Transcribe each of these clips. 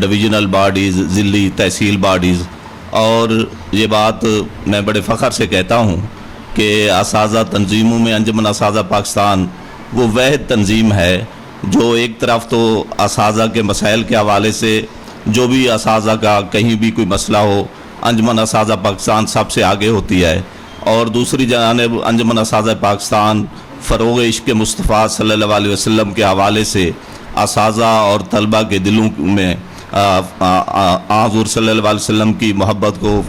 Divisional bodies, ضلعی تحصیل bodies. اور یہ بات میں بڑے فخر سے کہتا ہوں کہ اساتذہ تنظیموں میں انجمن اساتذہ پاکستان وہ واحد تنظیم ہے جو ایک طرف تو اساتذہ کے مسائل کے حوالے سے جو بھی اساتذہ کا کہیں بھی کوئی مسئلہ ہو انجمن اساتذہ پاکستان سب سے آگے ہوتی ہے، اور دوسری جانب انجمن اساتذہ پاکستان فروغ عشق مصطفیٰ صلی اللہ علیہ وسلم کے حوالے سے اساتذہ اور طلبہ کے دلوں میں حضور صلی اللہ علیہ وسلم کی محبت کو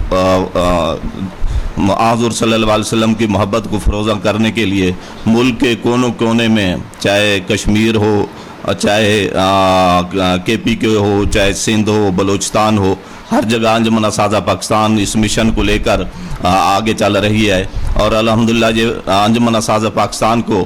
حضور صلی اللہ علیہ وسلم کی محبت کو فروزہ کرنے کے لیے ملک کے کونوں کونے میں، چاہے کشمیر ہو، چاہے کے پی کے ہو، چاہے سندھ ہو، بلوچستان ہو، ہر جگہ انجمن اساتذہ پاکستان اس مشن کو لے کر آگے چل رہی ہے. اور الحمدللہ یہ انجمن اساتذہ پاکستان کو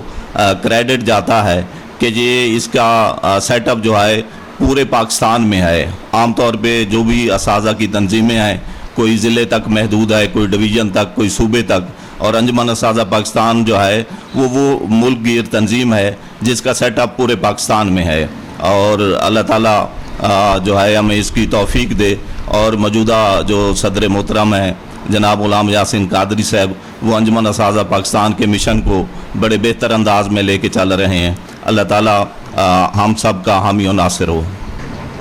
کریڈٹ جاتا ہے کہ یہ اس کا سیٹ اپ جو ہے پورے پاکستان میں ہے. عام طور پہ جو بھی اساتذہ کی تنظیمیں ہیں کوئی ضلع تک محدود ہے، کوئی ڈویژن تک، کوئی صوبے تک، اور انجمن اساتذہ پاکستان جو ہے وہ ملک گیر تنظیم ہے جس کا سیٹ اپ پورے پاکستان میں ہے. اور اللہ تعالیٰ جو ہے ہمیں اس کی توفیق دے. اور موجودہ جو صدر محترم ہیں جناب غلام یاسین قادری صاحب، وہ انجمن اساتذہ پاکستان کے مشن کو بڑے بہتر انداز میں لے کے چل رہے ہیں. اللہ تعالیٰ ہم سب کا حامی و ناصر ہو.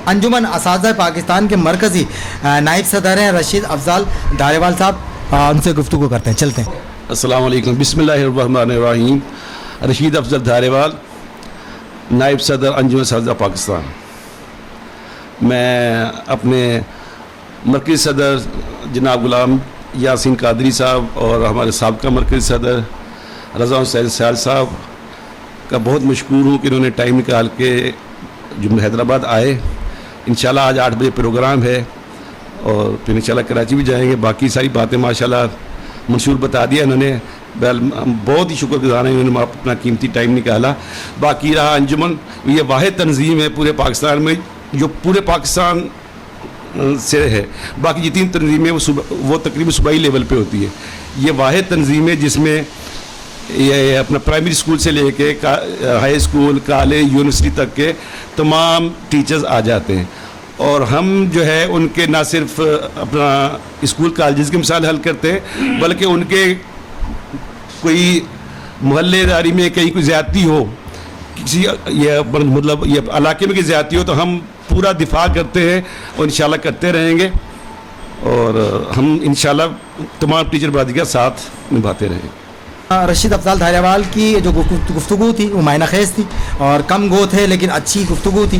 انجمن اساتذہ پاکستان کے مرکزی نائب صدر ہیں رشید افضل دھاریوال صاحب، ان سے گفتگو کرتے ہیں، چلتے ہیں. السلام علیکم. بسم اللہ الرحمن الرحیم. رشید افضل دھاریوال، نائب صدر انجمن اساتذہ پاکستان. میں اپنے مرکزی صدر جناب غلام یاسین قادری صاحب اور ہمارے سابقہ مرکزی صدر رضا حسین سیال صاحب کا بہت مشکور ہوں کہ انہوں نے ٹائم نکال کے جو حیدرآباد آئے. انشاءاللہ آج 8 بجے پروگرام ہے اور پھر انشاءاللہ کراچی بھی جائیں گے. باقی ساری باتیں ماشاءاللہ منشور بتا دیا انہوں نے. ہم بہت ہی شکر گزار ہیں انہوں نے اپنا قیمتی ٹائم نکالا. باقی رہا انجمن، یہ واحد تنظیم ہے پورے پاکستان میں جو پورے پاکستان سے ہے. باقی جتنی تنظیمیں وہ تقریباً صوبائی لیول پہ ہوتی ہے. یہ واحد تنظیم ہے جس میں یہ اپنا پرائمری اسکول سے لے کے ہائی اسکول، کالج، یونیورسٹی تک کے تمام ٹیچرز آ جاتے ہیں. اور ہم جو ہے ان کے نہ صرف اپنا اسکول کالجز کی مثال حل کرتے ہیں بلکہ ان کے کوئی محلے داری میں کہیں کوئی زیادتی ہو، کسی مطلب یہ علاقے میں کی زیادتی ہو تو ہم پورا دفاع کرتے ہیں اور انشاءاللہ کرتے رہیں گے. اور ہم انشاءاللہ تمام ٹیچر برادری کا ساتھ نبھاتے رہیں گے. رشید افضل دھاریوال کی جو گفتگو تھی وہ معنی خیز تھی اور کم گو تھے لیکن اچھی گفتگو تھی.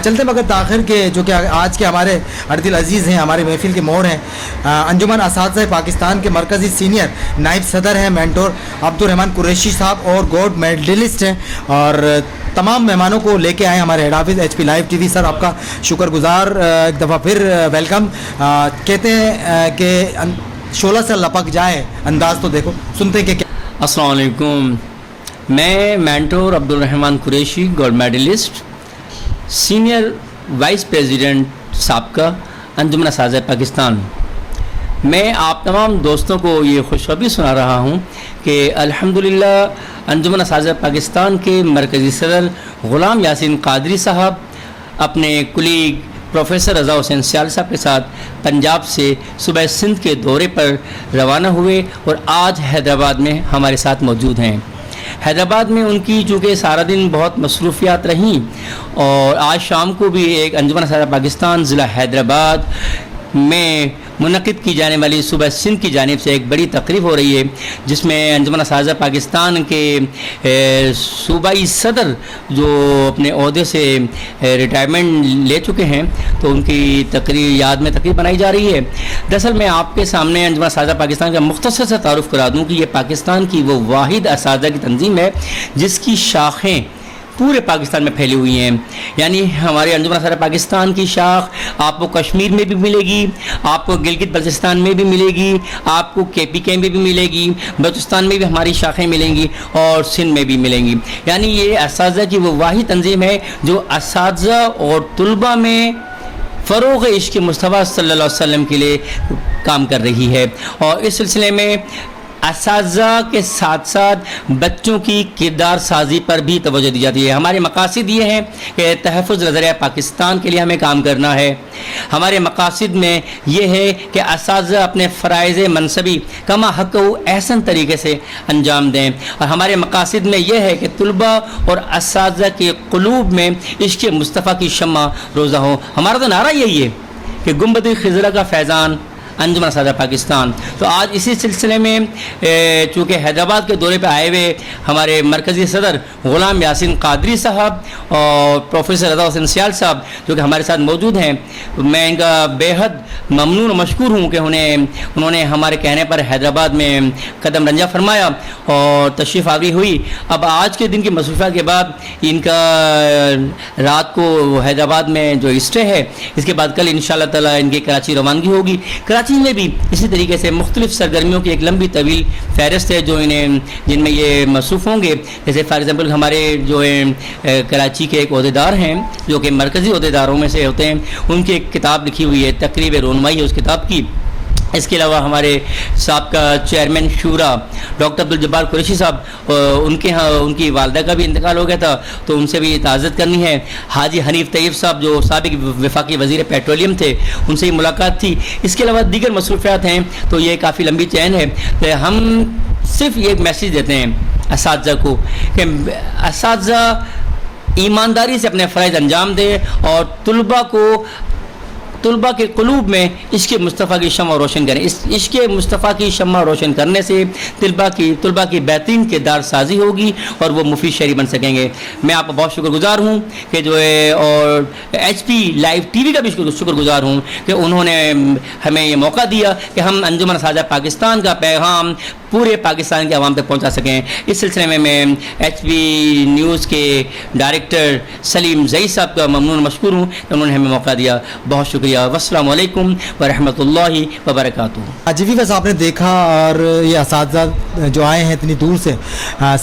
چلتے وقت تاخیر کے جو کہ آج کے ہمارے اردل عزیز ہیں، ہمارے محفل کے موڑ ہیں، انجمن اساتذہ پاکستان کے مرکزی سینئر نائب صدر ہیں مینٹور عبدالرحمان قریشی صاحب اور گولڈ میڈلسٹ ہیں. اور تمام مہمانوں کو لے کے آئے ہمارے head office H P live T V. Sir آپ کا شکر گزار، ایک دفعہ پھر ویلکم. کہتے ہیں کہ شعلہ سے لپک جائے انداز تو دیکھو، سنتے ہیں کہ السلام علیکم. میں mentor Abdul Rahman Qureshi, gold medalist, senior vice president سابقہ انجمن اساتذہ پاکستان. میں آپ تمام دوستوں کو یہ خوشخبری سنا رہا ہوں کہ الحمدللہ انجمن اساتذہ پاکستان کے مرکزی صدر غلام یاسین قادری صاحب اپنے کلیگ پروفیسر رضا حسین سیال صاحب کے ساتھ پنجاب سے صوبہ سندھ کے دورے پر روانہ ہوئے اور آج حیدرآباد میں ہمارے ساتھ موجود ہیں. حیدرآباد میں ان کی چونکہ سارا دن بہت مصروفیات رہیں اور آج شام کو بھی ایک انجمن اساتذہ پاکستان ضلع حیدرآباد میں منعقد کی جانے والی صوبہ سندھ کی جانب سے ایک بڑی تقریب ہو رہی ہے جس میں انجمن اساتذہ پاکستان کے صوبائی صدر جو اپنے عہدے سے ریٹائرمنٹ لے چکے ہیں تو ان کی یاد میں تقریب بنائی جا رہی ہے. دراصل میں آپ کے سامنے انجمن اساتذہ پاکستان کا مختصر سا تعارف کرا دوں کہ یہ پاکستان کی وہ واحد اساتذہ کی تنظیم ہے جس کی شاخیں پورے پاکستان میں پھیلی ہوئی ہیں. یعنی ہمارے انجمن اساتذہ پاکستان کی شاخ آپ کو کشمیر میں بھی ملے گی، آپ کو گلگت بلتستان میں بھی ملے گی، آپ کو کے پی کے میں بھی ملے گی، بلوچستان میں بھی ہماری شاخیں ملیں گی اور سندھ میں بھی ملیں گی. یعنی یہ اساتذہ کی وہ واحد تنظیم ہے جو اساتذہ اور طلباء میں فروغ عشق مصطفیٰ صلی اللہ علیہ وسلم کے لیے کام کر رہی ہے. اور اس سلسلے میں اساتذہ کے ساتھ ساتھ بچوں کی کردار سازی پر بھی توجہ دی جاتی ہے. ہمارے مقاصد یہ ہیں کہ تحفظ نظریہ پاکستان کے لیے ہمیں کام کرنا ہے. ہمارے مقاصد میں یہ ہے کہ اساتذہ اپنے فرائض منصبی کما حق و احسن طریقے سے انجام دیں, اور ہمارے مقاصد میں یہ ہے کہ طلباء اور اساتذہ کے قلوب میں عشق مصطفیٰ کی شمع روزہ ہو. ہمارا تو نعرہ یہی ہے کہ گنبد خضرا کا فیضان انجمن اساتذہ پاکستان. تو آج اسی سلسلے میں چونکہ حیدرآباد کے دورے پہ آئے ہوئے ہمارے مرکزی صدر غلام یاسین قادری صاحب اور پروفیسر رضا حسین سیال صاحب جو کہ ہمارے ساتھ موجود ہیں, میں ان کا بے حد ممنون و مشکور ہوں کہ انہوں نے ہمارے کہنے پر حیدرآباد میں قدم رنجہ فرمایا اور تشریف آوری ہوئی. اب آج کے دن کی مصروفیات کے بعد ان کا رات کو حیدرآباد میں جو اسٹے ہے, اس کے بعد کل انشاءاللہ تعالی ان کی کراچی روانگی ہوگی. کراچی میں بھی اسی طریقے سے مختلف سرگرمیوں کی ایک لمبی طویل فہرست ہے جن میں یہ مصروف ہوں گے. جیسے فار ایگزامپل ہمارے جو کراچی کے ایک عہدیدار ہیں جو کہ مرکزی عہدیداروں میں سے ہوتے ہیں, ان کی ایک کتاب لکھی ہوئی ہے, تقریب رونمائی ہے اس کتاب کی. اس کے علاوہ ہمارے سابقہ چیئرمین شورا ڈاکٹر عبدالجبار قریشی صاحب, ان کی والدہ کا بھی انتقال ہو گیا تھا تو ان سے بھی تعزیت کرنی ہے. حاجی حنیف طیب صاحب جو سابق وفاقی وزیر پیٹرولیم تھے, ان سے ہی ملاقات تھی. اس کے علاوہ دیگر مصروفیات ہیں, تو یہ کافی لمبی چین ہے. کہ ہم صرف یہ ایک میسیج دیتے ہیں اساتذہ کو کہ اساتذہ ایمانداری سے اپنے فرائض انجام دیں اور طلباء کے قلوب میں عشق مصطفیٰ کی شمع روشن کریں. اس عشق مصطفیٰ کی شمع روشن کرنے سے طلباء کی بہترین کردار سازی ہوگی اور وہ مفید شہری بن سکیں گے. میں آپ کا بہت شکر گزار ہوں کہ جو ہے, اور H P live T V کا بھی شکر گزار ہوں کہ انہوں نے ہمیں یہ موقع دیا کہ ہم انجمن اساتذہ پاکستان کا پیغام پورے پاکستان کے عوام تک پہنچا سکیں. اس سلسلے میں ایچ پی نیوز کے ڈائریکٹر سلیم زئی صاحب کا ممنون مشکور ہوں کہ انہوں نے ہمیں موقع دیا. بہت شکریہ. والسلام علیکم ورحمۃ اللہ وبرکاتہ. جی بس آپ نے دیکھا, اور یہ اساتذہ جو آئے ہیں اتنی دور سے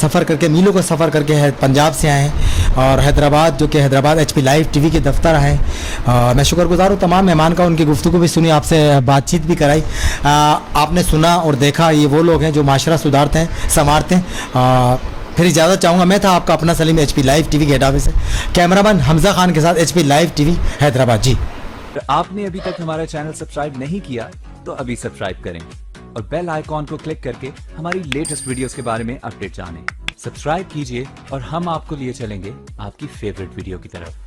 سفر کر کے, میلوں کا سفر کر کے پنجاب سے آئے ہیں اور حیدرآباد جو کہ Hyderabad H P live T V کے دفتر آئے ہیں. میں شکر گزار ہوں تمام مہمان کا, ان کی گفتگو بھی سنی, آپ سے بات چیت بھی کرائی. آپ نے سنا اور دیکھا, یہ وہ لوگ ہیں جو معاشرہ سنوارتے ہیں. پھر اجازت چاہوں گا. میں تھا آپ کا اپنا Saleem, H P live T V کے ہیڈ آفس سے. کیمرہ مین حمزہ خان کے ساتھ, H P live T V Hyderabad. جی آپ نے ابھی تک ہمارا چینل سبسکرائب نہیں کیا تو ابھی سبسکرائب کریں اور بیل آئیکن کو کلک کر کے ہماری لیٹسٹ ویڈیوز کے بارے میں اپڈیٹ جانیں. سبسکرائب کیجئے اور ہم آپ کو لیے چلیں گے آپ کی فیورٹ ویڈیو کی طرف.